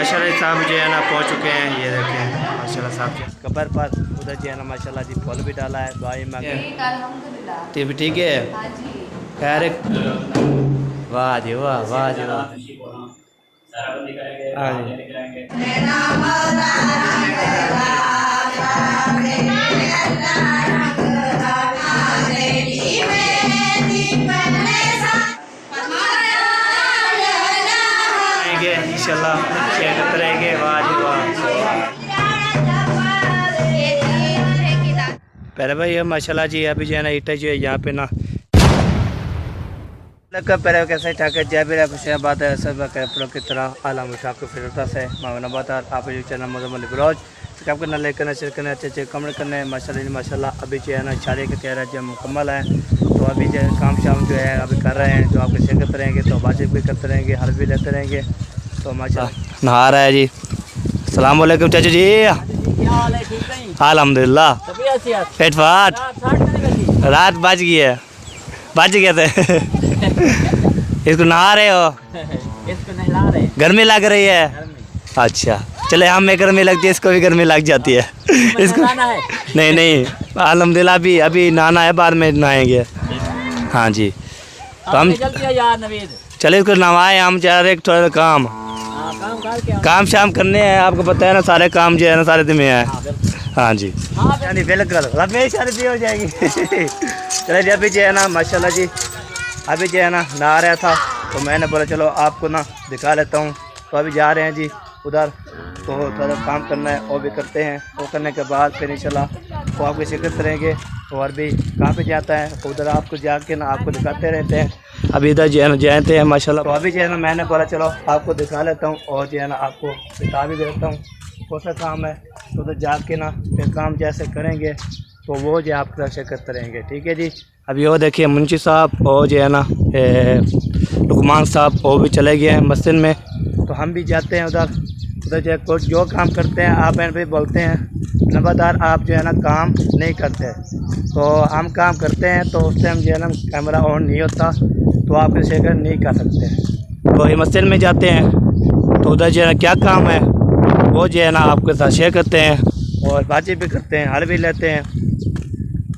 माशाल्लाह साहब जो है ना पहुँच चुके हैं। ये देखें माशाल्लाह साहब कबर पर उधर जो है ना माशाल्लाह जी फूल भी डाला है। दुआई मांगे तो भी ठीक है। खैर वाह जी वाह, वाह जी वाह। हाँ जी इंशाल्लाह शेयर करते रहेंगे। वाह जी वाह। पहले भाई माशाल्लाह जी अभी जो है ना ईटा जो है यहाँ पे ना लगा पहले कैसे ठाकर जय भी खुशियाबाद है सब कपड़ों की तरह आलम उठाक फिरता से मावनाबाद आप जो चैनल मुजम्मल ब्लॉग सब्सक्राइब करना, लाइक करना, शेयर करना, अच्छे अच्छे कमेंट करना है। माशाल्लाह अभी जो है ना इशारे के तैयार जो मुकम्मल है। तो अभी जो काम शाम जो है अभी कर रहे हैं, जो आपको शेयर करते रहेंगे तो वाजिब भी करते रहेंगे, हल भी लेते रहेंगे। तो माशाल्लाह नहा रहा है जी। अस्सलाम वालेकुम चाचा जी। अल्हम्दुलिल्लाह पेट फाट रात बज गई है, बज गए थे। इसको नहा रहे हो? इसको नहला रहे। गर्मी लग रही है? अच्छा चले, हमें गर्मी लगती है, इसको भी गर्मी लग जाती है। इसको है? नहीं नहीं अल्हम्दुलिल्लाह अभी नहाना है, बाद में नहाएंगे। हाँ जी तो हम यार नवीद चले इसको नहवाए, हम जा रहे थोड़ा काम काम शाम करने हैं। आपको पता है ना सारे काम जो है ना सारे दिन में है। हाँ जी बिल्कुल हमेशा भी हो जाएगी। चले जी अभी जो है ना माशाल्लाह जी अभी जो है ना नहा रहा था तो मैंने बोला चलो आपको ना दिखा लेता हूँ। तो अभी जा रहे हैं जी उधर, तो थोड़ा काम करना है वो भी करते हैं। वो करने के बाद फिर इंशाल्लाह वो आपकी शिरकत करेंगे। और भी कहाँ पे जाता है तो उधर आपको जाके ना आपको दिखाते रहते हैं। अभी इधर जो है ना जानते हैं माशाल्लाह। तो अभी जो है ना मैंने बोला चलो आपको दिखा लेता हूँ और जो है ना आपको बता भी देता हूँ कौन सा काम है। तो उधर जाके ना फिर काम जैसे करेंगे तो वो जो आपके साथ शिरकत करेंगे। ठीक है जी। अभी वो देखिए मुंशी साहब और जो है ना लुकमान साहब वो भी चले गए हैं मस्जिद में। तो हम भी जाते हैं उधर जो कुछ जो काम करते हैं आप इन पर बोलते हैं नंबरदार आप जो है ना काम नहीं करते। तो हम काम करते हैं तो उस टाइम जो है ना कैमरा ऑन नहीं होता तो आप इसे नहीं कर सकते। तो ये मस्जिद में जाते हैं तो उधर जो है ना क्या काम है वो जो है ना आपके साथ शेयर करते हैं और बातचीत भी करते हैं, हल भी लेते हैं।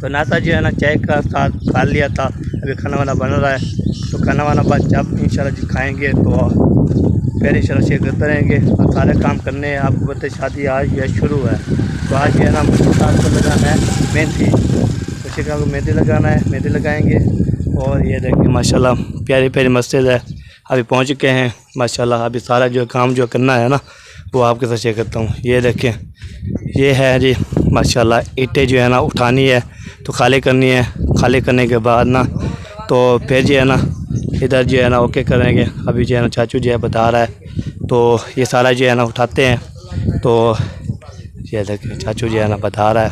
तो नाश्ता जो है ना चाय का साथ खा लिया था, अभी खाना वाना बन रहा है। तो खाना वाना बाद जब इंशाल्लाह जी खाएँगे तो फिर इंशाल्लाह शेयर करते रहेंगे और सारे काम करने हैं। आपको पता है शादी आज यह शुरू है तो आज जो है ना साथ को लगाना है मेहंदी। तो शिका को मेहंदी लगाना है, मेहंदी लगाएंगे। और ये देखिए माशाल्लाह प्यारी प्यारी मस्जिद है। अभी पहुंच चुके हैं माशाल्लाह। अभी सारा जो काम जो करना है ना वो आपके साथ शेयर करता हूँ। ये देखें ये है जी माशाल्लाह ईंटें जो है ना उठानी है तो खाली करनी है। खाली करने के बाद ना तो फिर जो है ना इधर जो है ना ओके करेंगे। अभी जो है ना चाचू जो है बता रहा है तो ये सारा जो है ना उठाते हैं। तो ये देखिए चाचू जो है ना बता रहा है।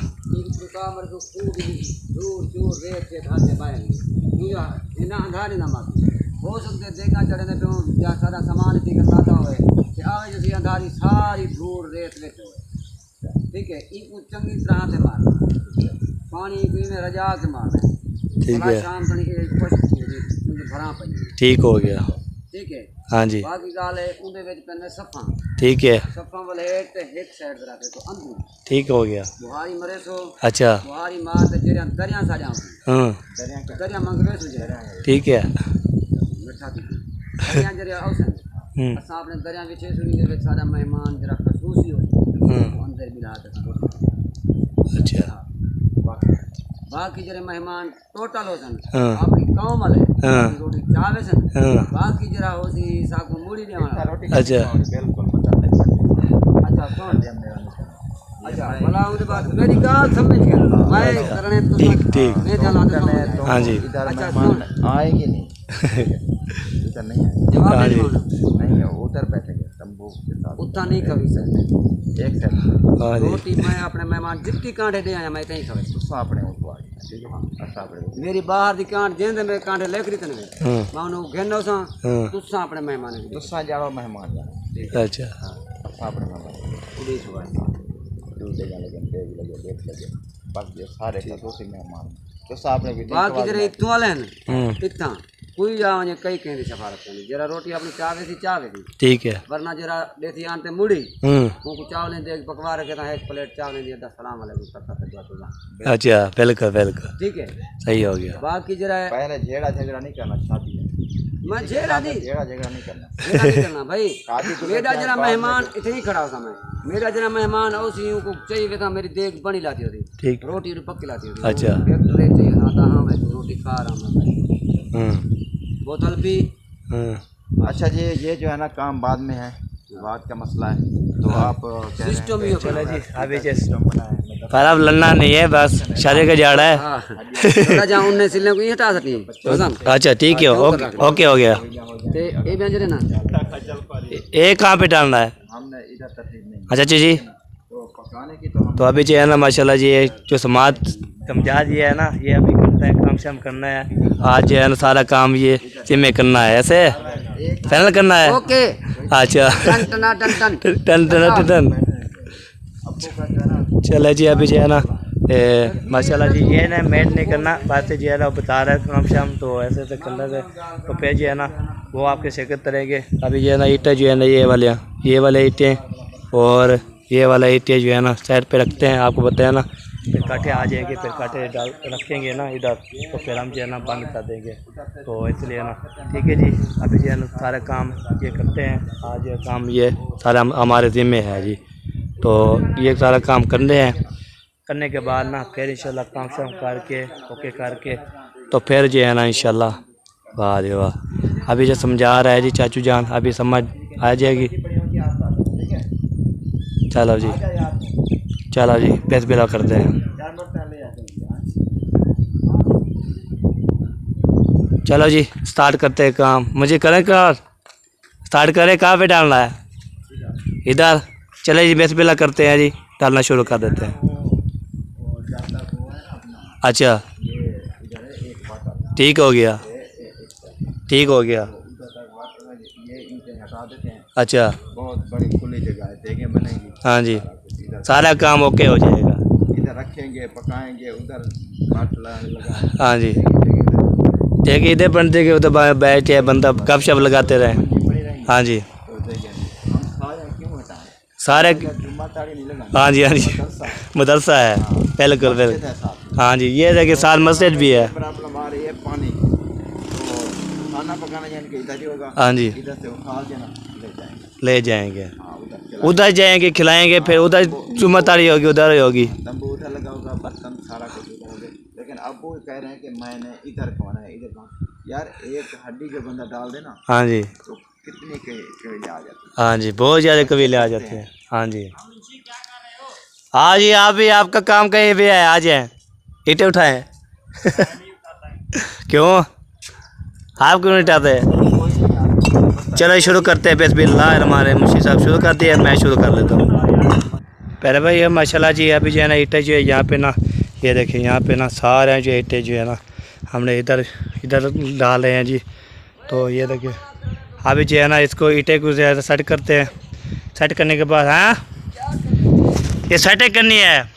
हो सकते देखा चढ़ने पे सारा सामान दिखाता हुए आवे अंधारी सारी धूल रेत में ठीक है। इनको चंगी तरह से मारना, पानी में रजा के मारना। ठीक है शाम भरा पई ठीक हो गया। ठीक है हाँ जी बाकी गाल है उनके विच पैने सफा ठीक है सफा वाले ते एक साइड रखे तो अंदर ठीक हो गया। बुहारी मरे सो अच्छा बुहारी मार ते जेरिया दरिया साजा हाँ दरिया मंगवे सो जे ठीक है मिठा दी दरिया जरिया औसन असा अपने दरिया विच सुनी दे सारा मेहमान जरा खसूसी हो अंदर मिला दे। अच्छा बाकी जरे मेहमान टोटल हो सन अपनी कौम वाले रोटी चावे सन बाकी जरा हो सी साको मुड़ी ने वाला अच्छा बिल्कुल अच्छा कौन अच्छा भला उनके बाद मेरी गाल समझ गया मैं करने तो ठीक ठीक मैं जाना तो हाँ जी इधर मेहमान आएंगे नहीं इधर नहीं जवाब नहीं है उधर बैठेंगे तंबू के साथ उतना नहीं कभी सर एक सेकंड रोटी मैं अपने मेहमान जितनी कांटे दे आया मैं कहीं खावे तुसा अपने उठवा ठीक है अच्छा अपने मेरी बाहर दी कांट जेंदे में कांटे लेकरी तने मैं उन्हें घेनो सा तुसा अपने मेहमान तुसा जाओ मेहमान अच्छा अपने मेहमान पुलिस हुआ दूसरे जाने के देख लगे बस ये सारे का दोषी मेहमान तो साहब ने भी बाकी जरे इत्तू वाले हैं इत्ता कोई जाओ कई कहीं दी सफारत करनी जरा रोटी अपनी चावे थी ठीक है वरना जरा देसी आनते मुड़ी उनको चावल देख पकवा रखे था 1 प्लेट चावल दिया था सलाम अलैकुम करता। अच्छा बिल्कुल बिल्कुल ठीक है सही हो गया। बाकी जरा पहले झेड़ा झगड़ा नहीं करना, शादी है मैं झेड़ा झगड़ा नहीं करना भाई। मेरा जरा मेहमान इतने ही खड़ा होता मैं, मेरा जरा मेहमान उसी को चाहिए था मेरी देख बनी लाती होती, ठीक रोटी पक्की लाती होती। अच्छा एक ट्रे चाहिए था, हाँ मैं तो रोटी खा रहा हूँ बोतल भी। अच्छा जी ये जो है ना काम बाद में है, बाद का मसला है तो आप सिस्टम ही चलो जी अभी पर अब लड़ना नहीं है बस शादी का जाड़ा है। जहाँ उनने सिलने को हटा सकती। अच्छा ठीक है ओके हो गया। ये व्यंजन है ना एक कहाँ पे डालना है? हमने इधर तरतीब नहीं अच्छा जी तो पकाने की तो तो अभी जो है ना माशाल्लाह जी ये जो समाज समझा दिया है ना ये अभी करता है, काम शाम करना है आज जो है ना सारा काम ये जिम्मे करना है, ऐसे फाइनल करना है। ओके अच्छा टन टन टन चलो जी अभी जो है ना माशाल्लाह जी ये ना मेड नहीं करना बातें जो है ना बता रहा है काम शाम तो ऐसे ऐसे करना है तो फिर जो है ना वो आपके शिकत करेंगे। अभी जो है ना ईंटें जो है ना ये वाले ईंटें और ये वाला ईंटें जो है ना साइड पे रखते हैं, आपको बताया ना फिर कांटे आ जाएंगे, फिर कांटे डाल रखेंगे ना इधर तो फिर हम जो है ना बंद कर देंगे तो इसलिए ना ठीक है जी। अभी जो है ना सारा काम ये करते हैं, आज ये काम ये सारा हमारे ज़िम्मे है जी। तो ये सारा काम करने के बाद ना फिर इंशाल्लाह काम शाम करके ओके करके तो फिर जो है ना इंशाल्लाह वाह जी वाह अभी जो समझा रहा है जी चाचू जान अभी समझ आ जाएगी। चलो जी पैस बिला करते हैं। चलो जी स्टार्ट करते हैं काम, मुझे करें कार स्टार्ट करें कहाँ पे डालना है? इधर चले जी पैस बिला करते हैं जी, डालना शुरू कर देते हैं। अच्छा ठीक हो गया अच्छा बहुत बड़ी खुली जगह है, देखें बनेगी। हाँ जी सारा काम ओके हो जाएगा, इधर रखेंगे पकाएंगे उधर लगा। हाँ जी देखिए इधर बनते के उधर बैठे बंदा कब शब लगाते रहे। हाँ जी सारे हाँ जी मदरसा है बिल्कुल बिल्कुल। हाँ जी ये देखिए साथ मस्जिद भी है। प्रॉब्लम आ रही है पानी तो खाना पकाना यानी कि इधर ही होगा। हाँ जी इधर से उठा के ना ले जाएंगे उधर जाएंगे खिलाएंगे फिर उधर चुम्मतारी होगी उधर ही होगी तंबू उधर लगा होगा बर्तन सारा कुछ उधर होगा। लेकिन अब वो कह रहे हैं कि मैंने इधर खाना है इधर खाना। यार एक हड्डी जो बंदा डाल दे ना हाँ जी तो कितने कबीले आ जाते हैं। हाँ जी बहुत ज़्यादा कबीले आ जाते हैं। हाँ जी हाँ जी आप भी आपका काम कहीं भी है आ जाए ईंटें उठाएं क्यों आप क्यों नहीं उठाते? चलो शुरू करते हैं बिस्मिल्लाह हमारे मुंशी साहब शुरू कर दिए, मैं शुरू कर लेता हूँ। पहले भाई ये माशाल्लाह जी अभी जो है ना ईंटें जो है यहाँ पे ना ये देखिए यहाँ पे ना सारे जो ईंटें जो है ना हमने इधर डाल रहे हैं जी। तो ये देखिए अभी जो है ना इसको ईंटें को जो है सेट करते हैं, सेट करने के बाद हाँ ये सेटिंग करनी है,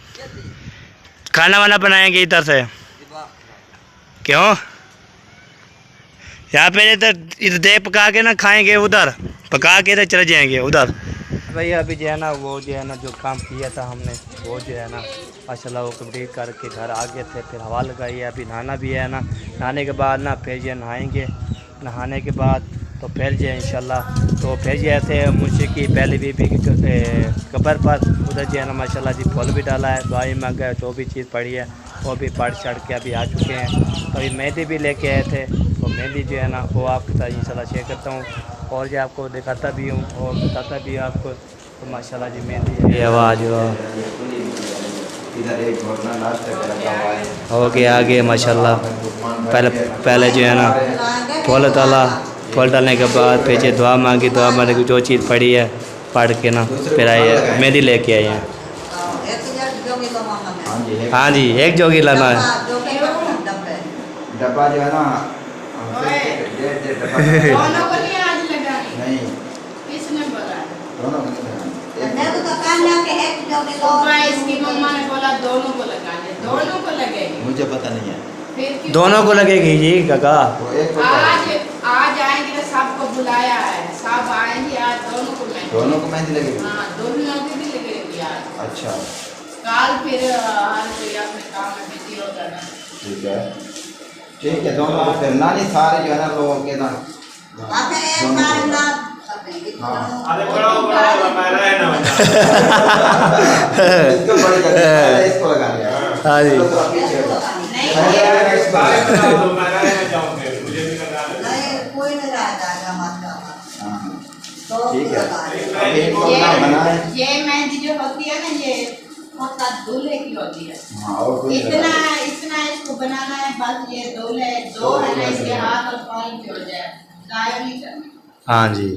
खाना वाना बनाएंगे इधर से क्यों यहाँ पे इधर देख पका के ना खाएंगे, उधर पका के इधर चले जाएंगे उधर। भाई अभी जो है ना वो जो है ना जो काम किया था हमने वो जो है ना माशाल्लाह वो कंप्लीट करके घर आ गए थे, फिर हवा लगाई है। अभी नहाना भी है ना, नहाने के बाद ना फिर जो नहाएंगे, नहाने के बाद तो फिर जो है इंशाल्लाह तो फिर जो ऐसे मुझे की पहले भी कब्र पर उधर जो है ना माशाल्लाह जी फूल भी डाला है, दुआई मांगा है, जो भी चीज़ पड़ी है वो भी पढ़ चढ़ के अभी आ चुके हैं। अभी मेहंदी भी लेके आए थे तो मेहंदी जो है ना वो आपके साथ इंशाल्लाह शेयर करता हूँ और जो आपको दिखाता भी हूँ और बताता भी हूँ आपको। तो माशाल्लाह जी मेहंदी ये आवाज़ इधर एक घोटना नाश्ते का लगा हुआ है हो गया आगे माशाल्लाह। पहले जो है ना फूल डालने के बाद पीछे दुआ मांगी, दुआ मांगने की जो चीज़ पड़ी है पढ़ के ना फिर आए मेहंदी लेके आए हैं। हाँ जी एक जोगी लाना है डब्बा जो है ना नहीं दोनों इसकी मम्मा ने बोला दोनों को लगाने, दोनों को लगेगी। मुझे पता नहीं है दोनों को लगेगी जी काका। वो एक आज बुलाया है, सब आएंगे आज, दोनों को मेहंदी। दोनों को मेहंदी लगेगी? हाँ, दोनों की भी लगेगी आज। अच्छा काल फिर हर कोई अपने काम में बिजी हो जाना। ठीक है, ठीक है। दोनों को फिर नानी सारे जो है ना लोगों के ना इसको बड़ी कर दिया, इसको लगा लिया। हाँ जी ठीक है। अभी इनको ना बनाए। ये मेहंदी जो होती है ना, ये मतलब दूल्हे की होती है। हाँ, और कोई इतना इतना इसको बनाना है, बस ये दूल्हे दो है ना, इसके हाथ और पाँव की हो जाए, गायब नहीं करना। हाँ जी,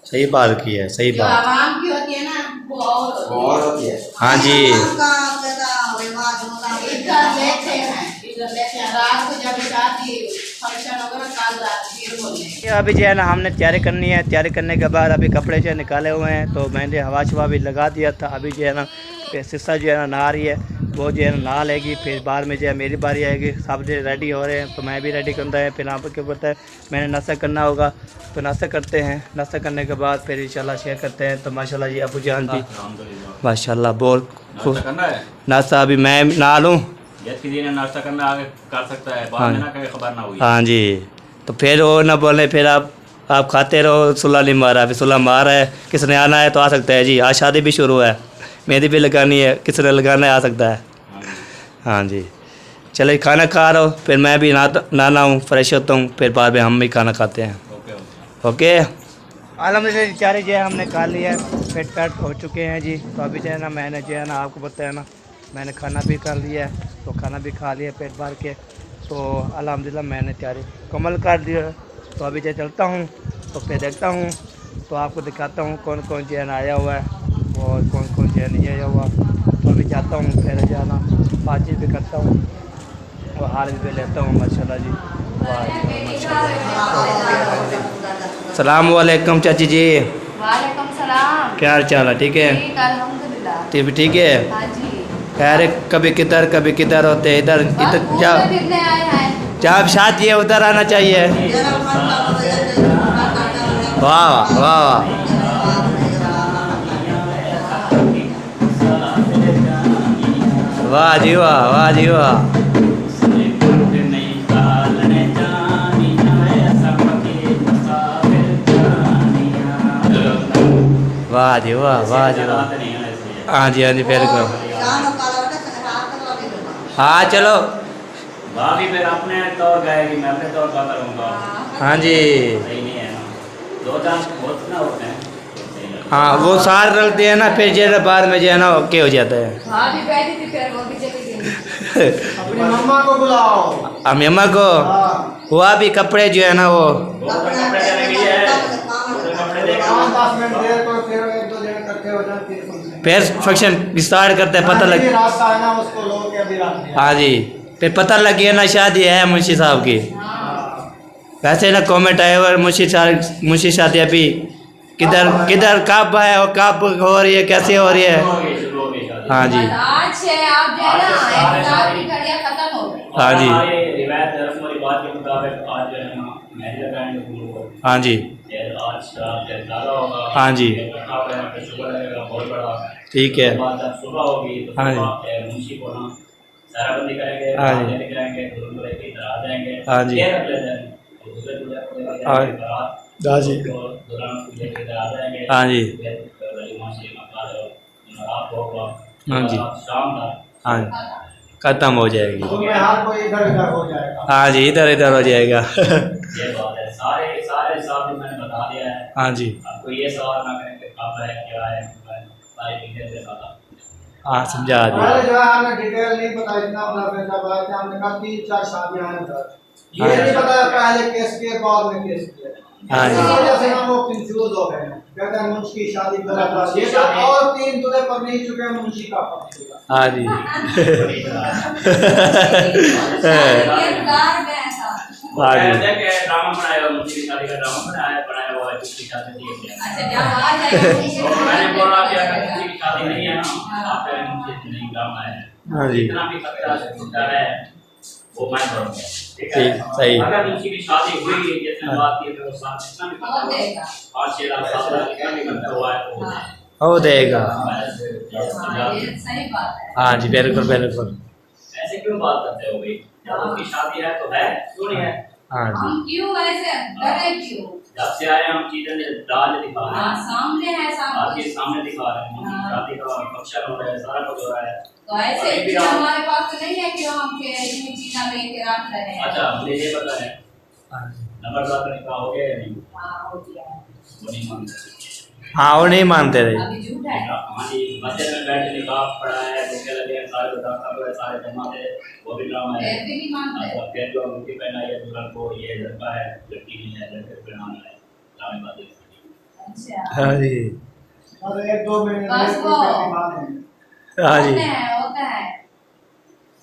सही बात की है, सही जो बात। आवाम की होती है ना, वो और होती है। हाँ जी इधर लेते हैं रात को, जब शादी फंक्शन होगा ना, काल रात फिर बोलने। अभी जो है ना हमने तैयारी करनी है। तैयारी करने के बाद अभी कपड़े जो है निकाले हुए हैं, तो मैंने हवा शवा भी लगा दिया था। अभी जो है ना सिस्टर जो है ना नहा रही है, वो जो है ना नहा लेगी, फिर बाद में जो है मेरी बारी आएगी। सब जो रेडी हो रहे हैं, तो मैं भी रेडी करता है। फिर आप क्या पता है मैंने नाश्ता करना होगा, तो नाश्ता करते हैं। नाश्ता करने के बाद फिर इंशाल्लाह शेयर करते हैं। तो माशाल्लाह जी अबू जान भी माशाल्लाह बहुत खुश। नाश्ता अभी मैं नहा लूँ, नाश्ता करना आगे कर सकता है, बाद में ना कहीं खबर ना हुई। हाँ जी, तो फिर वो ना बोले फिर आप खाते रहो, सुल्ला नहीं मारा। फिर सुल्ला मार है, किसने आना है तो आ सकता है जी। आज शादी भी शुरू है, मेहंदी भी लगानी है, किसने लगाना है आ सकता है। हाँ जी, चले खाना खा रहा हूँ, फिर मैं भी नहाना हूँ, फ्रेश होता हूँ, फिर बाद में हम भी खाना खाते हैं। ओके अलहमदिल्ला चारे जो है हमने खा लिया है, फिट फैट हो चुके हैं जी। तो अभी जो है ना मैंने जो है ना आपको बताया ना, मैंने खाना भी कर लिया है, तो खाना भी खा लिया पेट भर के। तो अल्हम्दुलिल्लाह मैंने तैयारी कमल कर दी है। तो अभी जो चलता हूँ, तो फिर देखता हूँ, तो आपको दिखाता हूँ कौन कौन जो है ना आया हुआ है और कौन कौन जो है नहीं आया हुआ। तो अभी जाता हूँ, फिर जो है ना बातचीत भी करता हूँ और हाल भी लेता हूँ। माशाल्लाह जी, सलाम वालेकुम चाची जी। वालेकुम सलाम। क्या हाल चाल है? ठीक है, ठीक अल्हम्दुलिल्लाह। ठीक है। हाँ जी। खैर कभी किधर होते हैं, इधर इधर घूमने फिरने आए हैं। जहाँ शादी है उधर आना चाहिए। वाह वाह, वाह जी वाह, वाह जी वाह। वाह जी वाह, वाह जी वाह। हाँ जी हाँ जी, बिल्कुल। हाँ चलो, भाभी फिर अपने तौर गाएगी, मैं अपने तौर का करूँगा। हाँ जी सही नहीं है ना, दो चांस बहुत ना होते हैं। हाँ, वो सार रलते हैं ना, फिर जो है बाद में जो है ना ओके हो जाता है। हाँ भी बैठी थी, फिर वो भी चली गई। अपनी मम्मा को बुलाओ। अब अम्मा को हुआ भी कपड़े जो है ना वो कपड़े चलेगी है, कपड़े देख 10 मिनट देर को फिर 1-2 दिन इकट्ठे हो जाए, फिर फंक्शन स्टार्ट करते हैं। पता लग रास्ता है ना, उसको लोगों के अभी रात में। हाँ जी, फिर पता लग गया ना शादी है मुंशी साहब की। वैसे ना कमेंट आए हुए मुंशी शादी अभी किधर किधर कब है और कब हो रही है, कैसे हो रही है। हाँ जी आज से आप जो है ना एक साल की घड़ियाँ खत्म हो गई। हाँ जी रिवायत रस्म और रिवाज के मुताबिक आज जो है ना मेहंदी लगाएंगे लोग। हाँ जी आज ज़्यादा होगा। हाँ जी, शुगर लगेगा बहुत बड़ा। ठीक है। बाद जब सुबह होगी तो हाँ जी, मुंशी को ना साराबंदी करेंगे, हाँ जी, लेके जाएंगे, दुल्हन लेके इधर आ जाएंगे। हाँ जी, फिर अगले दिन दूल्हे दूल्हे को लेके हाँ जाएंगे बारात, हाँ जी, तो दुल्हन को लेके इधर आ जाएंगे। हाँ जी, फिर वलीमा शलीमा खा लो, रात होगा, हाँ जी, शाम तक हाँ खत्म हो जाएगी। तो मैं हाथ को इधर उधर हो जाएगा। हाँ जी, इधर इधर हो जाएगा। ये बात है। सारे सारे हिसाब भी मैंने बता दिया है। हाँ जी, आपको ये सवाल ना करें कि कब है क्या है, सारी डिटेल से बता। हाँ समझा पहले दिया। जो है हमें डिटेल नहीं पता, इतना मुनाफे का बात है। हमने कहा 3-4 शादियां हैं उधर, ये हाँ। नहीं पता पहले केस के बाद में केस किया। हाँ जी। इस वजह से हम लोग कंफ्यूज हो गए हैं। कहते हैं मुंशी की शादी गलत है, ये शादी- और 3 दूल्हे पर नहीं चुके, मुंशी का पक्ष हुआ। हाँ जी। इंतजार में ऐसा। हाँ जी, ड्रामा बनाया हुआ, मुंशी की शादी का ड्रामा बनाया हुआ है, किसकी शादी नहीं है। अच्छा जब आ जाएगी तो मैंने बोला कि अगर किसी की शादी नहीं है ना, आप कहें मुझे नहीं ड्रामा है। हाँ जी, जितना भी खतरा है वो मैं करूँगा। ठीक है, ठीक, सही। अगर किसी की शादी हुई है जिसने बात की तो वो साथ कितना भी वो देगा। 5-6 लाख 7 लाख कितना भी खर्चा हुआ है तो हो देगा। हाँ, ये सही बात है। हाँ जी, बिल्कुल बिल्कुल। ऐसे क्यों बात करते हो भाई? जब उसकी शादी है तो है, क्यों नहीं है? हाँ जी, हम क्यों ऐसे डरे क्यों? जब से आए हम चीजें डाल दिखा रहे हाँ, हैं, सामने है सब आपके कुछ। सामने दिखा रहे हैं, हाँ। शादी का फंक्शन हो रहा है, सारा कुछ हो रहा है। तो ऐसे अभी भी चीज़ आप- हमारे पास तो नहीं है कि हम के इतनी चीज़ें लेके रख रहे हैं। अच्छा, मुझे ये पता है हाँ जी। नंबर का निकाह हो गया या नहीं? हाँ, हो गया है। वो नहीं मानते। हाँ, वो नहीं मानते रहे। अभी झूठ है। हाँ जी, मस्जिद में बैठ के निकाह पढ़ा है, धोखे लगे हैं, सारे बता सारे जमा थे, वो भी ड्रामा है। फिर भी नहीं मानते। अच्छा, फिर जो अंगूठी पहनाई है दुल्हन को, ये लड़का है, लड़की नहीं है, लड़के को पहनाना है, ड्रामेबाजी। अच्छा। हाँ जी, बस वो हाँ जी, होता है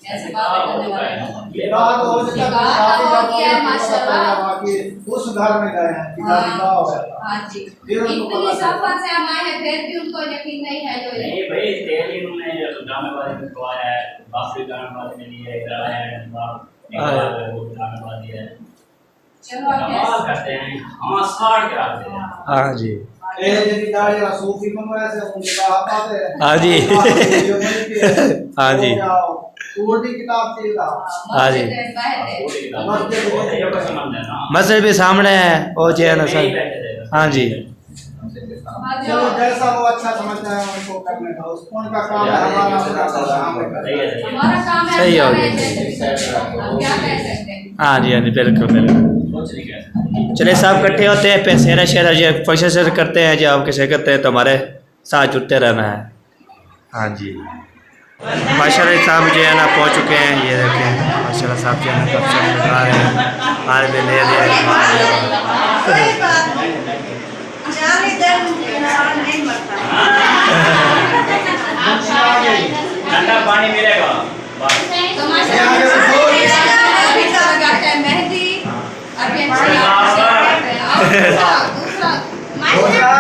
ऐसे बातें करने वाले लोग। ये रात हो जाता है, निकाह शादी हो का गया है, कोई माशाल्लाह। बाकी उस घर में गए हैं कि निकाह हो गया। हाँ जी, फिर उनको इतनी पता सफर से हम आए हैं फिर भी उनको यकीन नहीं है जो ये नहीं भाई, तेल ही उन्होंने ड्रामेबाजी में खुआया है, बाकी ड्रामेबाजी में लिए इधर आया है, वो ड्रामेबाजी है। चलो अब कमाल करते हैं, हाँ साड़ के आते हैं। हाँ जी, ए जदी दाढ़ी वाला सूफी बनवाया से उनके बाप आते हैं। हाँ जी। हाँ जी। उर्दी किताब थी का। हाँ जी। मस्जिद भी सामने है, वो जो है ना सर। हाँ जी, चलो जैसा वो अच्छा समझता है उनको करने का, उसको उनका काम है, हमारा काम है। हमारा काम है सही हो हमारे गया। जैसे हम क्या कह सकते हैं। हाँ जी, हाँ जी, बिल्कुल बिल्कुल। चलिए सब इकट्ठे होते हैं, पैसेरा शेरा जो फंक्शन से करते हैं, जो आप किसे करते हैं तो हमारे साथ जुड़ते रहना है। हाँ जी, माशाल्लाह साहब जो है ना पहुँच चुके हैं, ये देखें माशाल्लाह साहब जो है ना कब सब लगा रहे हैं, हार भी ले रहे हैं। ठंडा पानी मिलेगा। तो माशाल्लाह अभी तो लगाते हैं मेहंदी, अभी अच्छी करते हैं। और दूसरा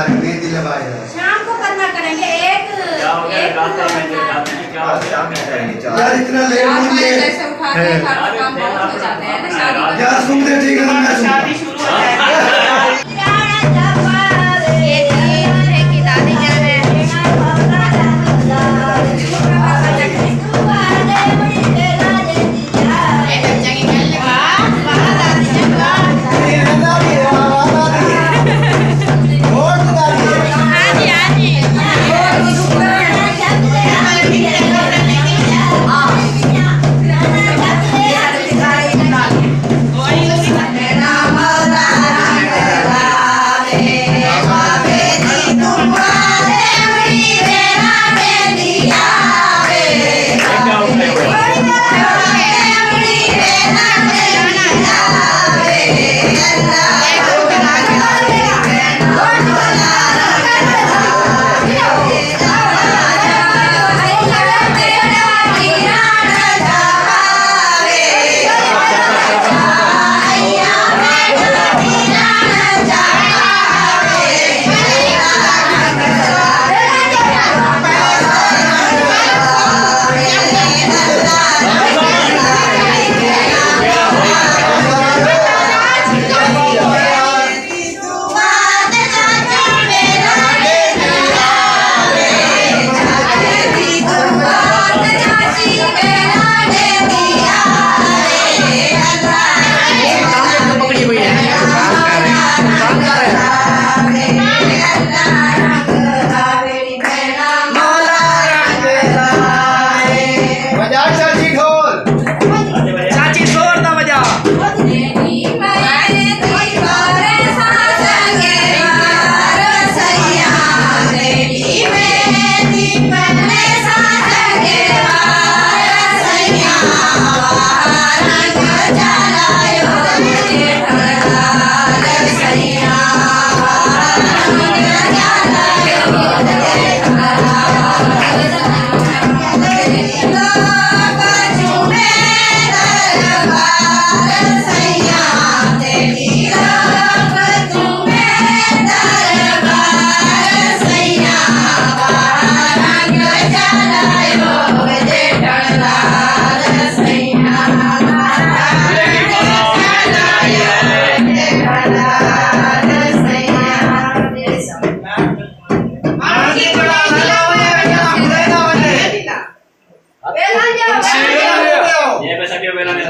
शाम को करना करेंगे क्या हो गया? गाते हैं, गाते हैं, क्या हो गया? यार इतना लेट नहीं है जैसे उठाते हैं घर का काम बहुत हो जाते हैं ना शादी यार, सुनते ठीक है मैं सुनता। मेरा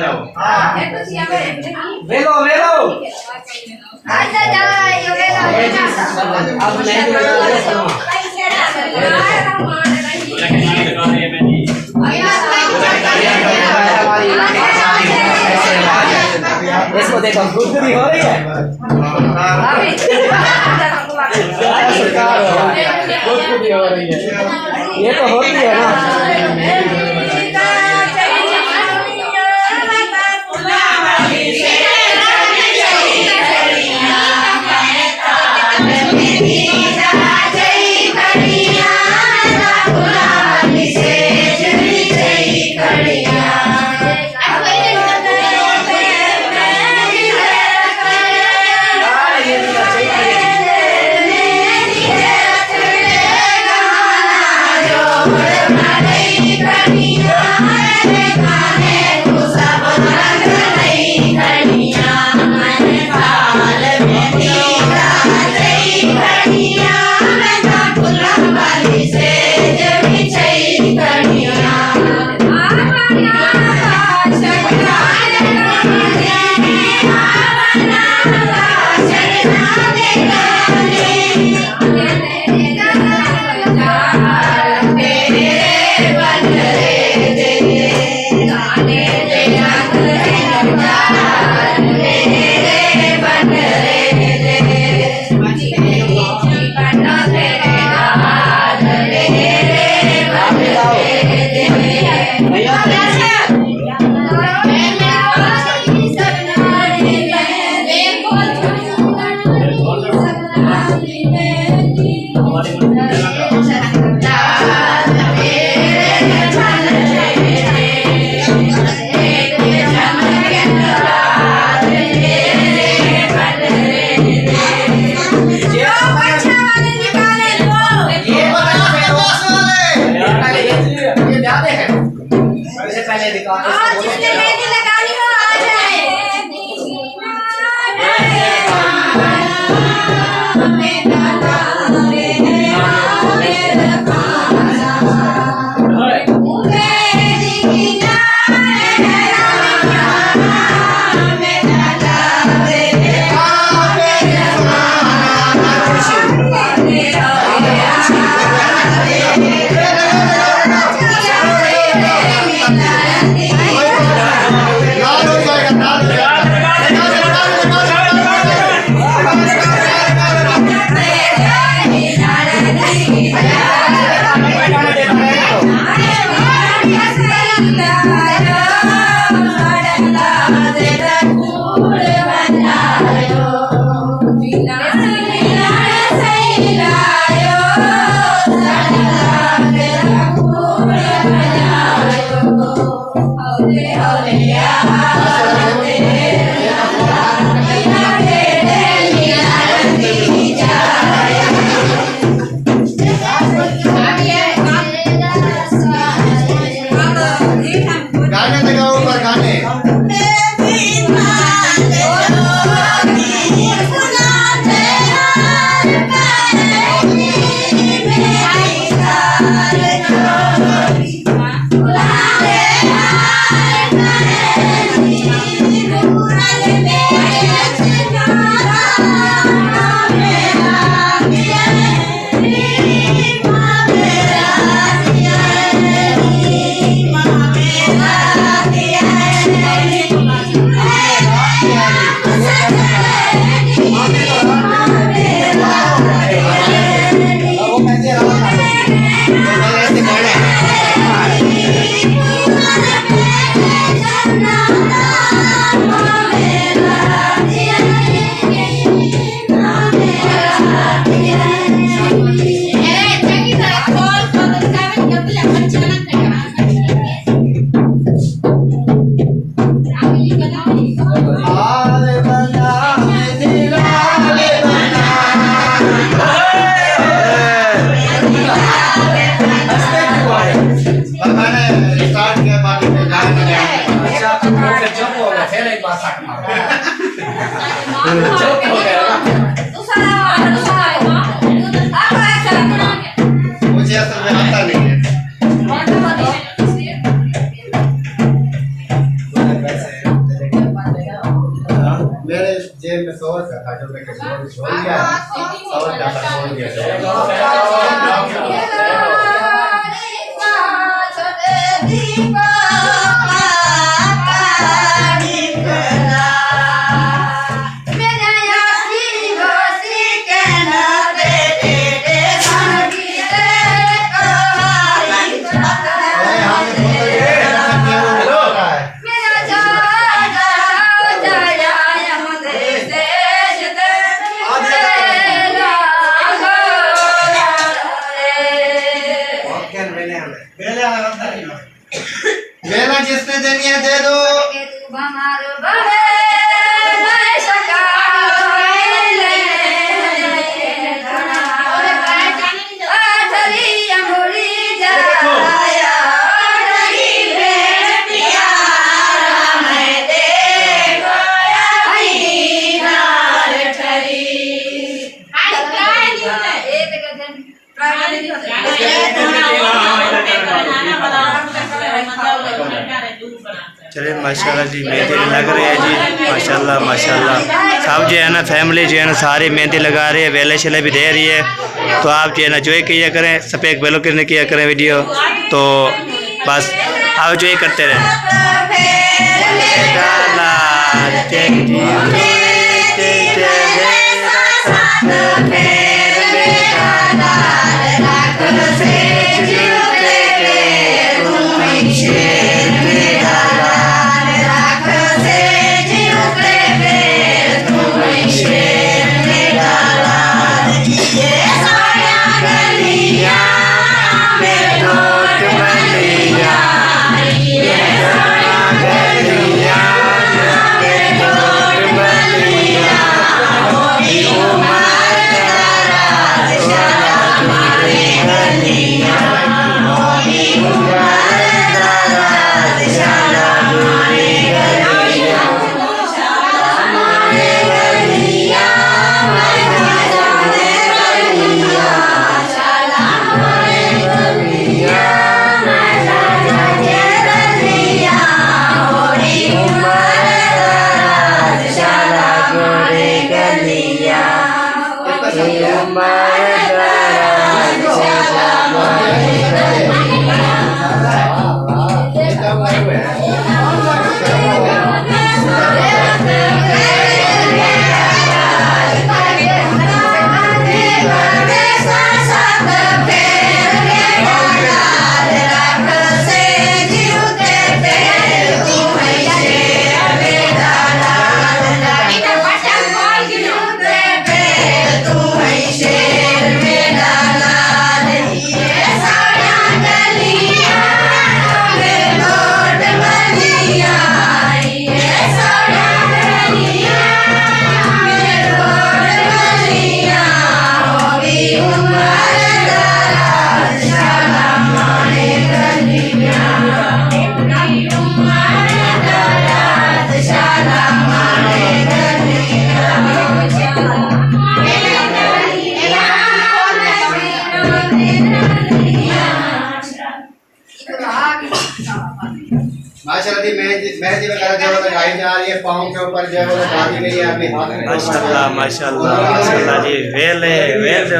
तो सिया पे वेलो वेलो आजा जा यो वेला अब मैं इसको देखो गुदगुदी हो रही है गुदगुदी हो रही है ये तो होती है ना मुझे असल में आता नहीं है। वेला जिसने देनी है दे दो। चलिए माशाल्लाह जी मेहंदी लग रही है जी माशाल्लाह माशाल्लाह। सब जो है ना फैमिली जो है ना सारी मेहंदी लगा रही है, वेले शले भी दे रही है। तो आप जो है ना जो किया करें सपेक बेलो करने किया करें वीडियो, तो बस आप जो करते रहें। माशाल्लाह दी मेहंदी वगैरह जो लगाई जा रही है पाँव के ऊपर जो है वो लगा दी गई है अभी हाथ में माशाल्लाह माशाल्लाह माशाल्लाह जी वेले वेले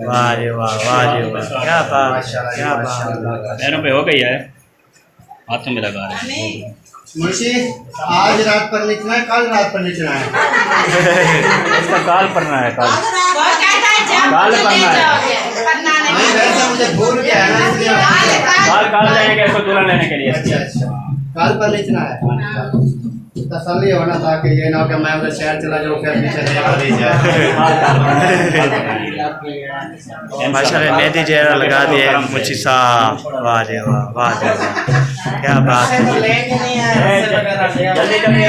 वाह जी वाह क्या बात क्या बात पैरों पे हो गई है, हाथों में लगा रहे हैं। मुंशी आज रात पर निकलना है, कल रात पर निकलना है। इसका काल पढ़ना है, काल नहीं वैसा मुझे भूल गया है ना इसलिए काल जाएंगे इसको दुल्हन लेने के लिए। अच्छा कल पर निकलना है, तसल्ली होना था कि ये ना हो कि मैं उधर शहर चला जाऊँ फिर पीछे माशाल्लाह मेहंदी चेहरा लगा दिए मुझी साहब। वाह जी वाह वाह जी वाह क्या बात है। जल्दी जल्दी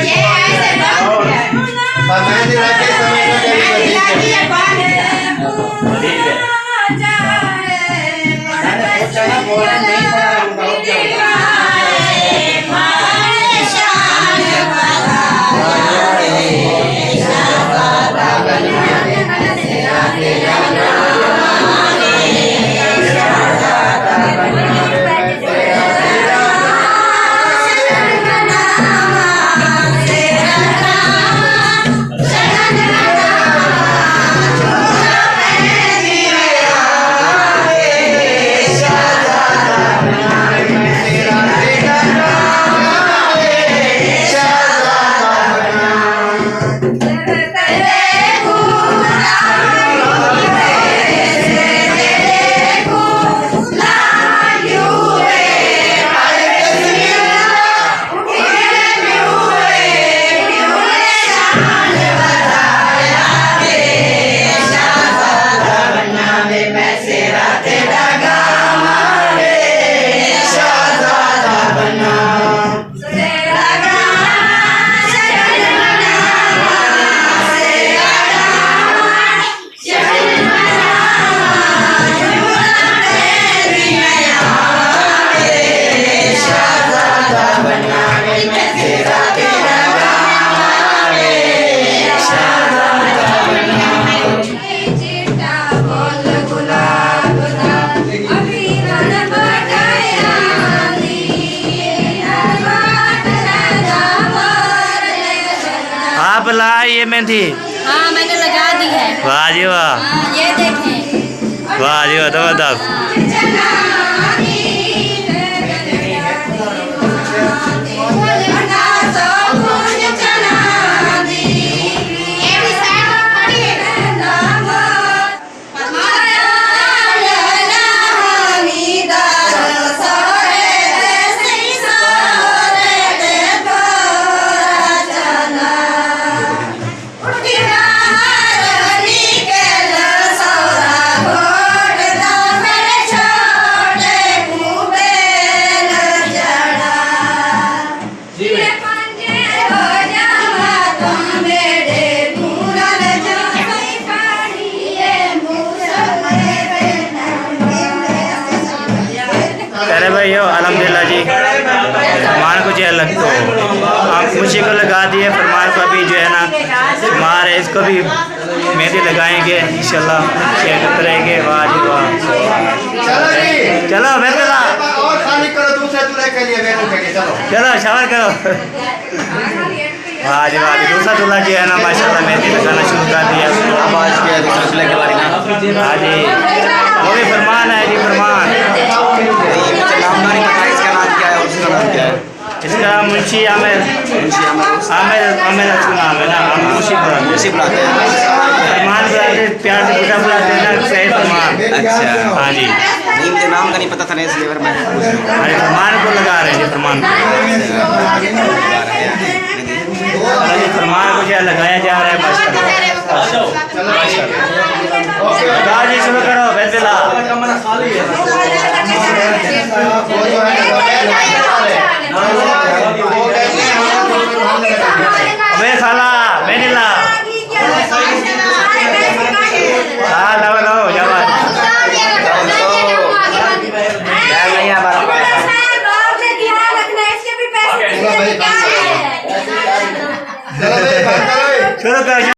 ये मेहंदी? हाँ मैंने लगा दी है। वाह जी वाह, हाँ, ये देखें। वाह जी वाह, जबरदस्त। अरे भाई यो अल्हम्दुलिल्लाह जी, फरमान को जो है लग तो आप खुशी को लगा दिए, फरमान को अभी जो है ना हमारे इसको भी मेहंदी लगाएंगे इंशाल्लाह, शेयर करते रहेंगे। वाह जी वाह, चलो बिस्मिल्लाह, और खाली करो दूसरे दूल्हे के लिए मेनू के चलो चलो शावर करो। वाह जी वाह, दूसरा दूल्हा जो है ना माशाल्लाह मेहंदी लगाना शुरू कर दिया। आवाज के दूसरे के बारे में हाँ जी, वो भी फरमान है जी, फरमान। नाम नहीं पता इसका नाम क्या है और उसका नाम क्या है? इसका मुंशी आमिर, आमिर आमिर अच्छा नाम है ना, हम मुंशी बुलाते हैं। फरमान बुलाते, प्यार से पूरा बुलाते हैं ना, सही फरमान। अच्छा, हाँ जी, नहीं मुझे नाम का नहीं पता था ना, इसलिए मैं पूछ रहा हूँ। अरे फरमान को लगा रहे हैं जी, फरमान को। अरे जी, फरमान को जो लगाया जा रहा है माशाल्लाह। जी शुरू करो बिस्मिल्लाह। अबे साला बेनिला, हाँ लो लो जवान। चलो भाई शुरू कर।